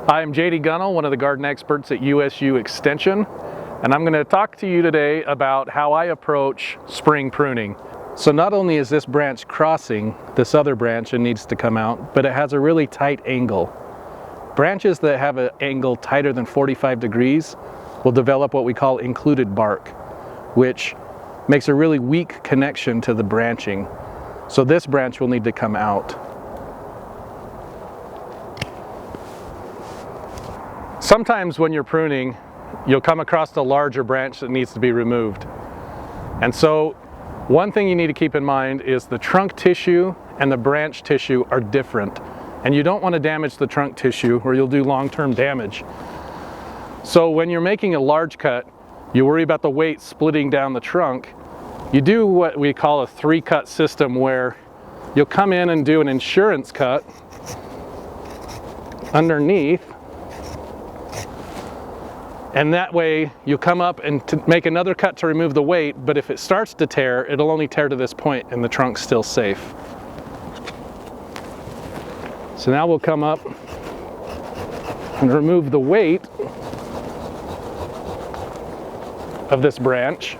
Hi, I'm JD Gunnell, one of the garden experts at USU Extension, and I'm going to talk to you today about how I approach spring pruning. So not only is this branch crossing this other branch and needs to come out, but it has a really tight angle. Branches that have an angle tighter than 45 degrees will develop what we call included bark, which makes a really weak connection to the branching. So this branch will need to come out. Sometimes when you're pruning, you'll come across a larger branch that needs to be removed. And so one thing you need to keep in mind is the trunk tissue and the branch tissue are different. And you don't want to damage the trunk tissue or you'll do long-term damage. So when you're making a large cut, you worry about the weight splitting down the trunk. You do what we call a 3-cut system, where you'll come in and do an insurance cut underneath. And that way you'll come up and make another cut to remove the weight, but if it starts to tear, it'll only tear to this point and the trunk's still safe. So now we'll come up and remove the weight of this branch.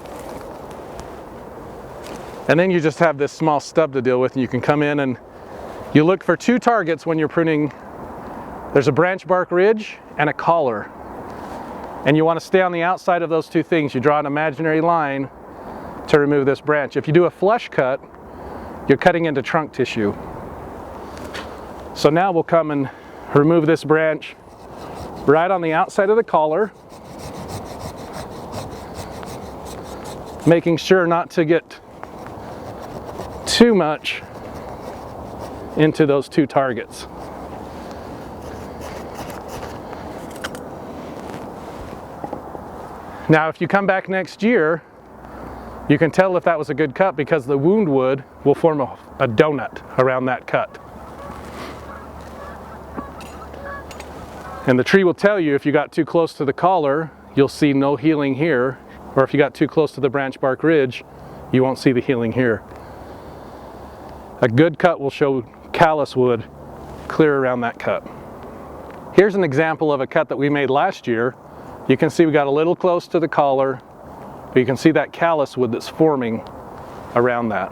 And then you just have this small stub to deal with, and you can come in and you look for 2 targets when you're pruning. There's a branch bark ridge and a collar. And you want to stay on the outside of those 2 things. You draw an imaginary line to remove this branch. If you do a flush cut, you're cutting into trunk tissue. So now we'll come and remove this branch right on the outside of the collar, making sure not to get too much into those 2 targets. Now, if you come back next year, you can tell if that was a good cut because the wound wood will form a donut around that cut. And the tree will tell you if you got too close to the collar, you'll see no healing here, or if you got too close to the branch bark ridge, you won't see the healing here. A good cut will show callus wood clear around that cut. Here's an example of a cut that we made last year. You can see we got a little close to the collar, but you can see that callus wood that's forming around that.